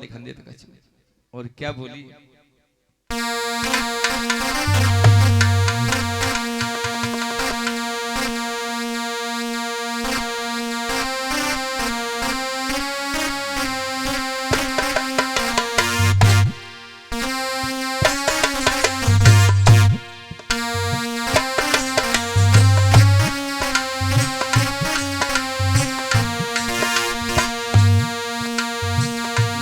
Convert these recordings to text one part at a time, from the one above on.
बंदी खंदे तक और क्या बोली।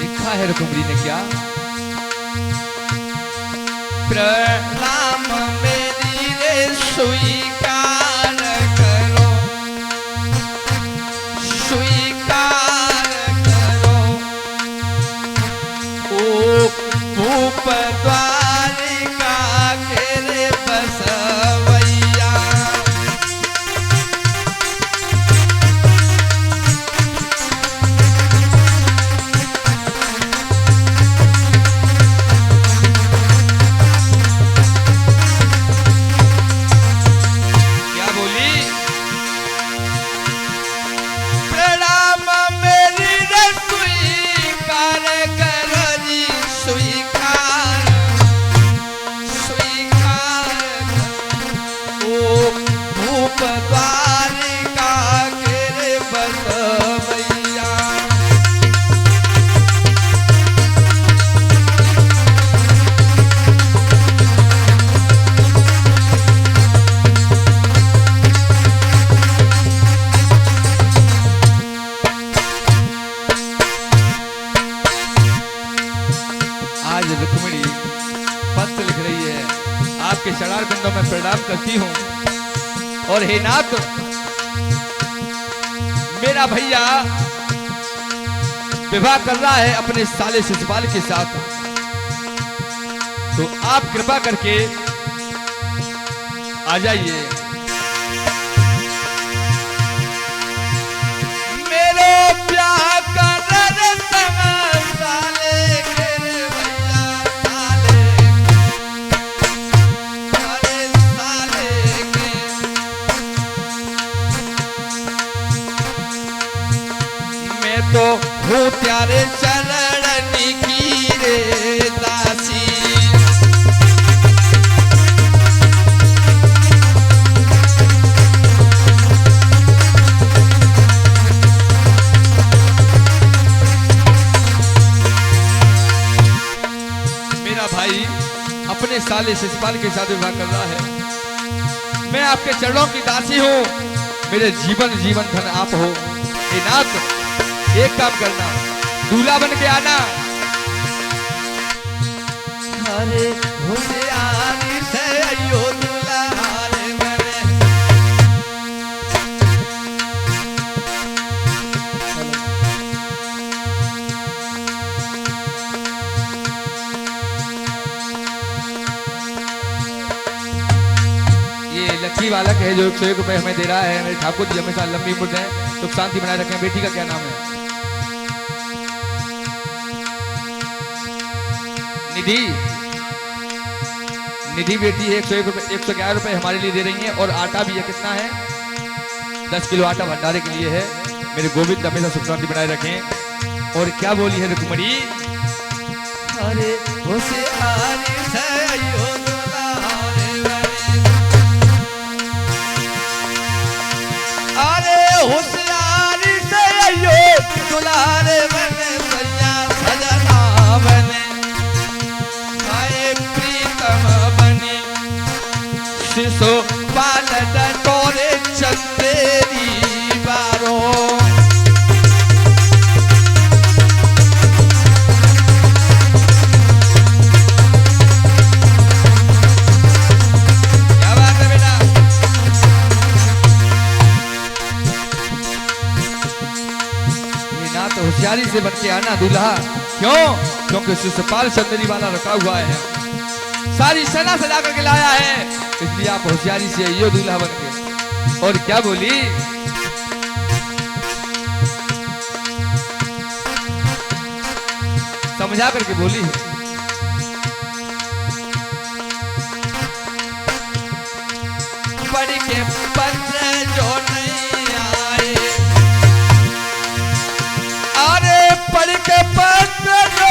लिखा है रुक्मणी ने क्या, प्रणाम मेरी रे स्वीकार करो, स्वीकार करो। ओ भूप द्वारिका के रे बसवैया, रुक्मिणी पत्र लिख रही है, आपके चढ़ार बिंदों में प्रणाम करती हूं। और हे नाथ, मेरा भैया विवाह कर रहा है अपने साले शिशुपाल के साथ, तो आप कृपा करके आ जाइए। मेरे ब्याह कर साले के भैया, साले साले के। मैं तो हूँ प्यारे चरण की रे दासी, भाई अपने साले शिशुपाल के साथ विवाह कर रहा है। मैं आपके चरणों की दासी हूँ, मेरे जीवन जीवन धन आप हो। हे नाथ, एक काम करना, दूल्हा बन के आना। अरे होशियारी से अयो दुल्हारे बने। लक्ष्मी बालक है जो 101 रुपए हमें दे रहा है। मेरे ठाकुर जी हमेशा लंबी उम्र है, तो शांति बनाए रखें। बेटी का क्या नाम है? निधि। निधि बेटी है, 101 रुपए 111 रुपए हमारे लिए दे रही है। और आटा भी है, कितना है? 10 किलो आटा भंडारे के लिए है। मेरे गोविंद हमेशा सुख शांति बनाए रखें। और क्या बोली है रुक्मिणी? अरे होशियारी से अयो होशियारी से अयो दुलारे बने, भैया सजना बने, आए प्रीतम बने। शिशुपाल डटोरे चंदेरी बारो, होशियारी से बन के आना दूल्हा। क्यों? क्योंकि शिशुपाल चंदेरी वाला रखा हुआ है, सारी सेना सजा करके लाया है, इसलिए आप होशियारी से आइयो दूल्हा बन के। और क्या बोली? समझा करके बोली है। पढ़ के पत्र जो नहीं आए, अरे पढ़ के पत्र जो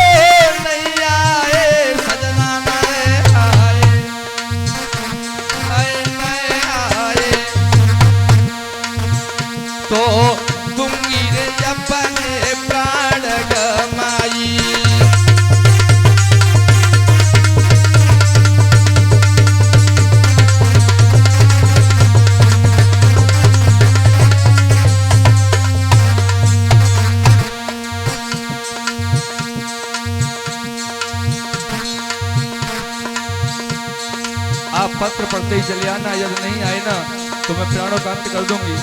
पत्र पढ़ते ही चले आना, यदि नहीं आए ना तो मैं प्राणों का अंत कर दूंगी,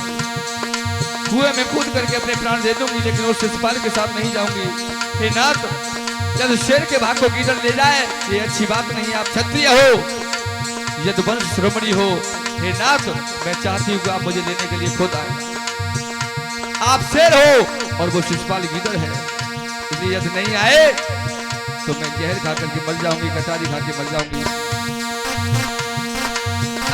कुएं में कूद करके अपने प्राण दे दूंगी, लेकिन उस शिशुपाल के साथ नहीं जाऊंगी। हे नाथ, यदि शेर के भाग को गीदड़ ले जाए ये अच्छी बात नहीं। आप क्षत्रिय हो, यदि वंश श्रोमणी हो, हे नाथ मैं चाहती हूँ कि आप मुझे लेने के लिए खुद आए। आप शेर हो और वो शिशुपाल गीदड़ है, इसलिए यदि नहीं आए तो मैं जहर खा करके मर जाऊंगी, कटारी खा के मर जाऊंगी।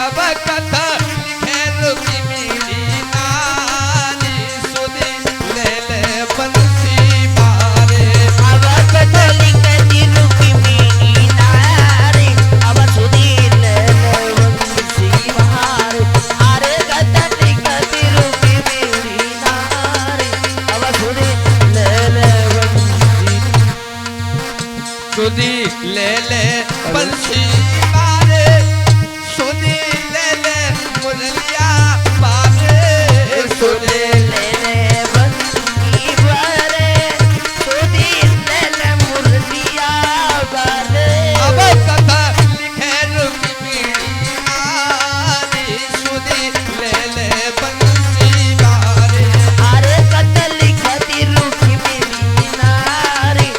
अब कथा लिखे रुकी मेरी नारी, सुधी ले ले बंसी बारे। अब कथा लिखे रुकी मेरी नारी, अब सुधी ले ले बंसी बारे। अरे कथा लिखे रुकी मेरी नारी, अब सुधी ले ले बंसी, सुधी ले ले बंसी बारे, सुधी ले ले मुरलिया बारे, सुधी ले ले बंसी बारे, सुधी ले ले मुरलिया बारे। अब कथा लिखे रुकी मेरी नारी, सुधी ले ले बंसी बारे। अरे कथा लिखती रुकी मेरी नारी,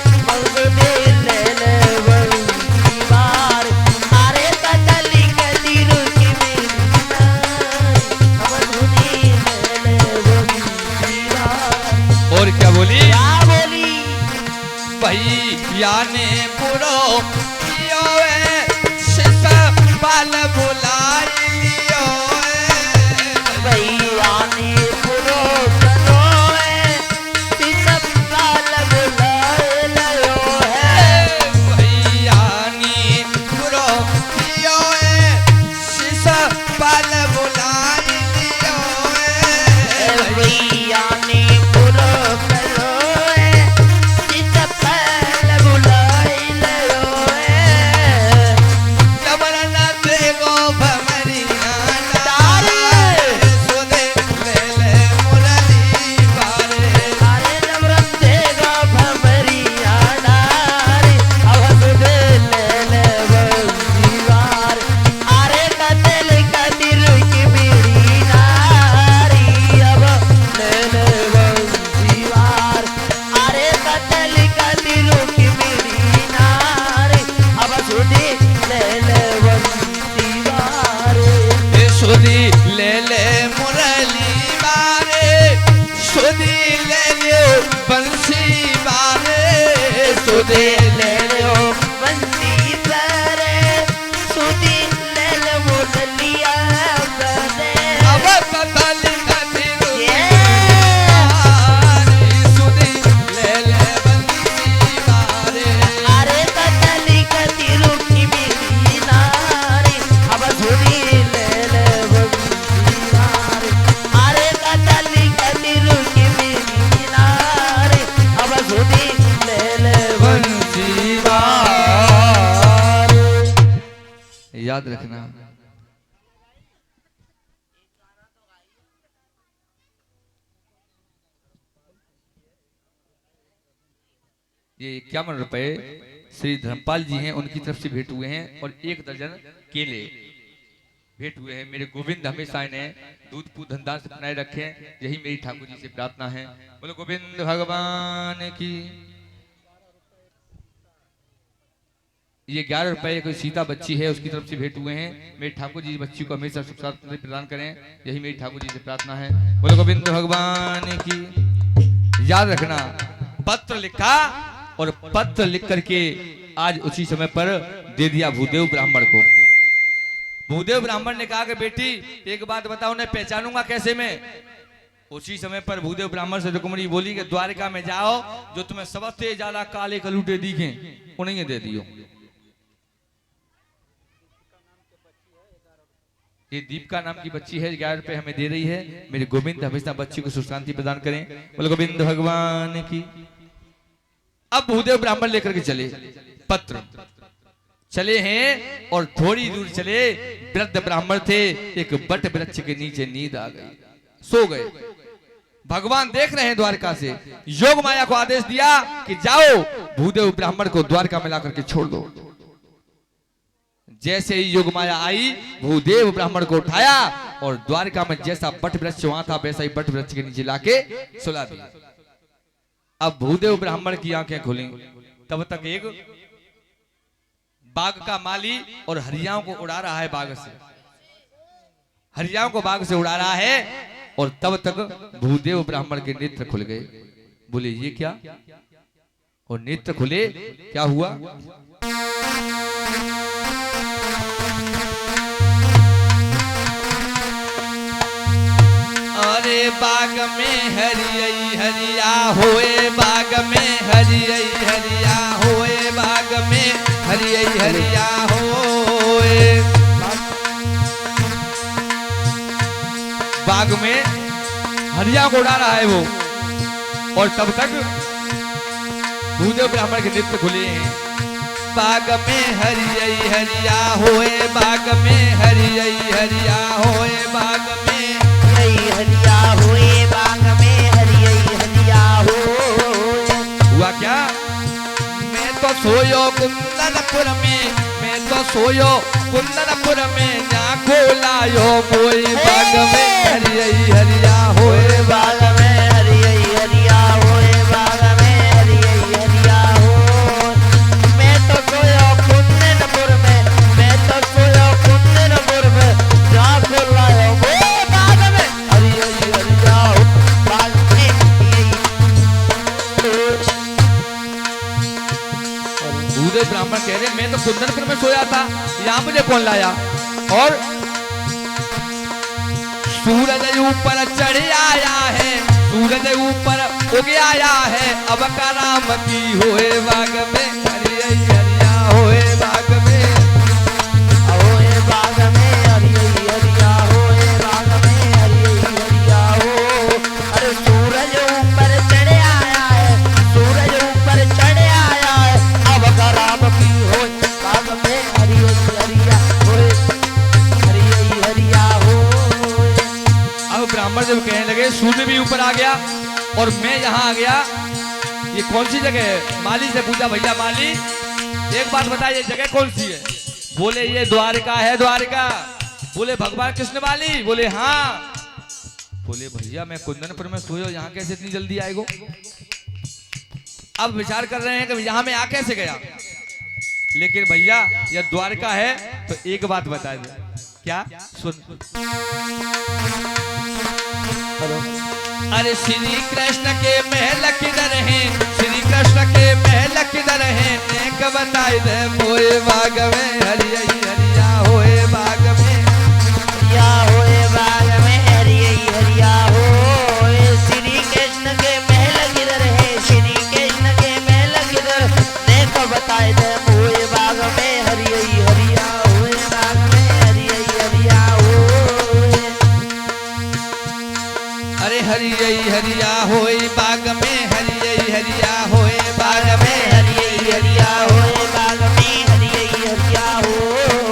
सुधी ले ले बंसी बारे। अरे कथा लिखती रुकी मेरी नारी, सुधी ले ले बंसी बारे। और क्या बोली? क्या बोली? भैया ने बुरो कियो है, शिशुपाल बुलाई लियो है। भैया ने बुरो करो है, शिशुपाल बुलाए लयो है। भैया ने बुरो कियो है, शिशुपाल बुलाई लियो है। भैया ने बुरो करो है, शिशुपाल बुलाए लयो है। जबरन देखो भमरिया तारे। सुधे ले ले मुरली बारे। अरे नवरन देगा भमरिया नारी, अब सुधे ले ले बंसी बारे। अरे कतल कतिर की मेरी नारी, अब ले ले बंसी बारे। अरे कतल कतिर की मेरी नारी, अब सुधे ले ले बंसी बारे। सुधी ले ले मुरली बारे, सुधी ले ले बंसी बारे, सुधी ले ले बंसी बारे, सुधी ले ले मुरलिया बारे। अब कथा लिखती रुकी Yeah! नारी, सुधी ले ले बंसी बारे। अरे कथा लिखती रुकी मेरी नारी, अब सुधी ले ले बंसी बारे। अरे कथा लिखती रुकी मेरी नारी, अब सुधी ले ले बंसी बारे। याद रखना, ये 51 रुपए श्री धर्मपाल जी हैं, उनकी तरफ से भेंट हुए हैं, और 1 दर्जन केले भेंट हुए हैं। मेरे गोविंद हमेशा इन्हें दूध पूत धंधा से बनाए रखें, यही मेरी ठाकुर जी से प्रार्थना है। बोलो गोविंद भगवान की। ये 11 रुपए कोई सीता बच्ची है, उसकी तरफ से भेंट हुए हैं। मेरे ठाकुर जी बच्ची को हमेशा सुख शांति प्रदान करें, यही मेरी ठाकुर जी से प्रार्थना है। बोलो गोविंद भगवान की। याद रखना, पत्र लिखा और पत्र लिख करके आज उसी समय पर दे दिया भूदेव ब्राह्मण को। भूदेव ब्राह्मण ने कहा कि बेटी एक बात बताओ, मैं पहचानूंगा कैसे मैं? उसी समय पर भूदेव ब्राह्मण से रुक्मिणी बोली कि द्वारका में जाओ, जो तुम्हें सबसे ज्यादा काले कलूटे दिखे उन्हें दे दियो। ये दीपिका नाम की बच्ची है, 11 रुपए हमें दे रही है। मेरे गोविंद हमेशा बच्ची को सुख शांति प्रदान करें। बोलो गोविंद भगवान की। अब भूदेव ब्राह्मण लेकर के चले पत्र, चले हैं और थोड़ी दूर चले, वृद्ध ब्राह्मण थे, एक बट वृक्ष के नीचे नींद आ गई, सो गए। भगवान देख रहे हैं द्वारका से, योग माया को आदेश दिया कि जाओ भूदेव ब्राह्मण को द्वारका में ला करके छोड़ दो। जैसे ही योग माया आई, भूदेव ब्राह्मण को उठाया और द्वारका में जैसा बट वृक्ष वहां था वैसा ही बट वृक्ष के नीचे लाके सुला दिया। अब भूदेव ब्राह्मण की आंखें खुली, तब तक एक बाघ का माली और हरियाओं को उड़ा रहा है, बाघ से हरियाओं को बाघ से उड़ा रहा है। और तब तक भूदेव ब्राह्मण के नेत्र खुल गए। बोले ये क्या? और नेत्र खुले, क्या हुआ? अरे बाग में हरियई हरिया होए, बाग में हरियई हरिया होए, बाग में हरियई हरिया होए। बाग में हरिया को उड़ा रहा है वो, और तब तक भूदेव ब्राह्मण के नेत्र खुले हैं। बाग में हरियई हरिया होए, बाग में हरियई हरिया होए, बाग में हरिया हुए, बाग में हरियई हरिया होए। हुआ क्या? मैं तो सोयो कुंदनपुर में, मैं तो सोयो कुंदनपुर में, ना को लायो मोए, बाग में हरियई हरिया होए, बाग में हरियई हरिया होए, बाग में हरियई हरिया होए। मैं तो सोयो कुंदनपुर में, मैं तो सोयो कुंदनपुर में, ना को लायो मोए, बाग में हरियई हरिया होए, बाग में हरियई भूदेव ब्राह्मण कह रहे मैं तो कुंदनपुर में सोया था, यहाँ मुझे कौन लाया? और सूरज ऊपर चढ़ आया है, सूरज ऊपर उग आया है, अब का राम की होए, बाग में हरियई हरिया होए, बाग में होए, बाग में हरियई हरिया होए, बाग में हरियई हरिया हो। अरे सूरज ऊपर चढ़ आया है, सूरज ऊपर चढ़ आया है, अब का राम की होए, बाग में हरियई हरिया होए, हरियई हरिया होए। अब ब्राह्मण जब कहने लगे सूर्य भी ऊपर आ गया और मैं यहाँ आ गया, ये कौन सी जगह है? माली से पूछा, भैया माली एक बात बताइए जगह कौन सी है? बोले ये द्वारका है, द्वारका। बोले भगवान कृष्ण वाली? बोले हाँ। बोले भैया मैं कुंदनपुर में सोयो, यहाँ कैसे इतनी जल्दी आएगो? अब विचार कर रहे हैं कि यहाँ मैं आ कैसे गया, लेकिन भैया यह द्वारका है तो एक बात बता दे। क्या? सुन। अरे श्री कृष्ण के महल किधर है, श्री कृष्ण के महल किधर है, नेक बताए दे मोए, बाग में हरियई हरिया होए, बाग में हरिया होए, बाग में हरियई हरिया होए। श्री कृष्ण के महल किधर है, श्री कृष्ण के महल किधर, देखो बताए दे मोए, बाग में हरियई हरिया होए, बाग में हरियई हरिया होए। अरे हरियई हरिया होए, बाग में हरियई हरिया होए, बाग बाग में में हरियई हरिया होए, बाग में हरियई हरिया होए।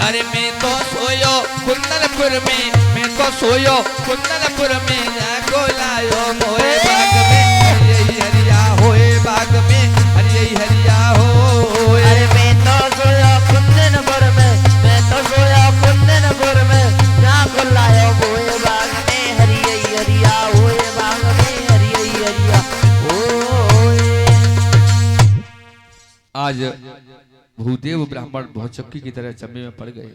अरे मैं तो सोयो कुंदनपुर में, मैं तो सोयो कुंदनपुर में, ना को लायो मोए, बाग में हरियई हरिया होए, बाग में हरियई हरिया होए। अरे मैं तो सोया कुंदनपुर में, मैं तो सोया कुंदनपुर में, ना को लायो मोए, बाग में हरियई हरिया होए, बाग में हरियई हरिया होए। आज भूदेव ब्राह्मण बहुत चक्की की तरह चम्बे में पड़ गए।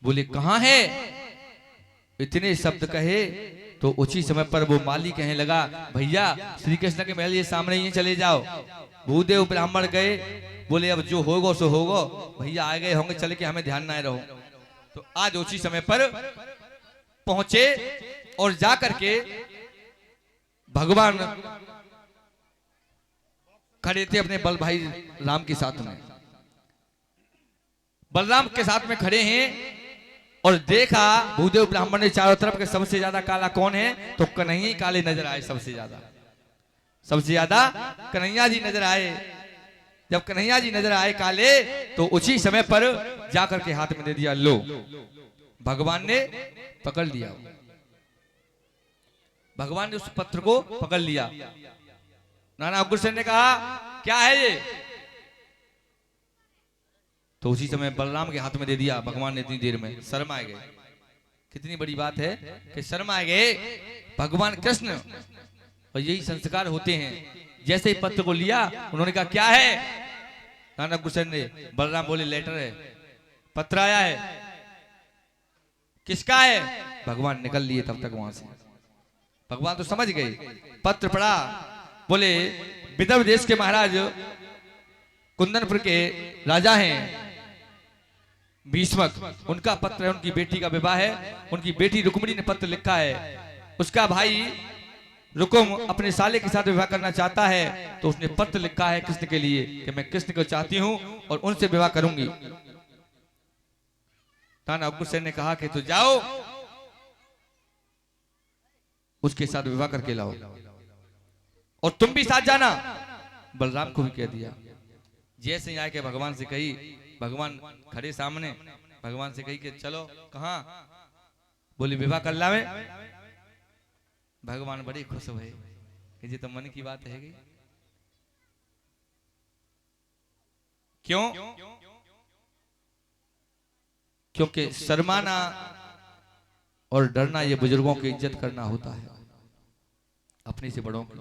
बोले कहाँ है? इतने शब्द कहे तो उसी समय पर वो माली कहने लगा भैया श्री कृष्ण के महल ये सामने ही चले जाओ। भूदेव ब्राह्मण गए, बोले अब जो होगा सो होगा, भैया आ गए होंगे चले के हमें ध्यान ना रहो। तो आज उसी समय पर पहुंचे और जा करके भगवान खड़े थे अपने बल भाई राम के साथ में, बलराम के साथ में खड़े हैं और देखा भूदेव ब्राह्मण ने चारों तरफ के सबसे ज्यादा काला कौन है? तो कन्हैया काले नजर आए, सबसे ज्यादा कन्हैया जी नजर आए। जब कन्हैया जी नजर आए काले तो उसी समय पर जाकर के हाथ में दे दिया, लो। भगवान ने पकड़ लिया, भगवान ने उस पत्र को पकड़ लिया नाना अग्रसेन ने कहा क्या है ये? तो उसी समय बलराम के हाथ में दे दिया भगवान ने। इतनी देर में शर्मा गए। कितनी बड़ी बात है कि शर्मा गए भगवान कृष्ण। और यही संस्कार होते हैं। जैसे ही पत्र को लिया उन्होंने कहा क्या है? नाना अग्रसेन ने, बलराम बोले लेटर है, पत्र आया है। किसका है? भगवान निकल लिए तब तक वहां से। भगवान तो समझ गए। पत्र पढ़ा, बोले विदर्भ देश के महाराज कुंदनपुर के राजा हैं भीष्मक, उनका पत्र है, उनकी बेटी का विवाह है। उनकी बेटी रुक्मिणी ने पत्र लिखा है। उसका भाई रुकुम अपने साले के साथ विवाह करना चाहता है, तो उसने पत्र लिखा है कृष्ण के लिए कि मैं कृष्ण को चाहती हूं और उनसे विवाह करूंगी। नाना अग्रसेन ने कहा कि तो जाओ उसके साथ विवाह करके लाओ और तुम भी साथ जाना। बलराम को भी कह दिया। जैसे ही आके भगवान से कही, भगवान खड़े सामने, भगवान से कही कि चलो कहां? बोले विवाह कर लावे। भगवान बड़े खुश हुए कि ये तो मन की बात है। क्यों? क्योंकि शर्माना और डरना ये बुजुर्गों की इज्जत करना होता है, अपने से बड़ों की।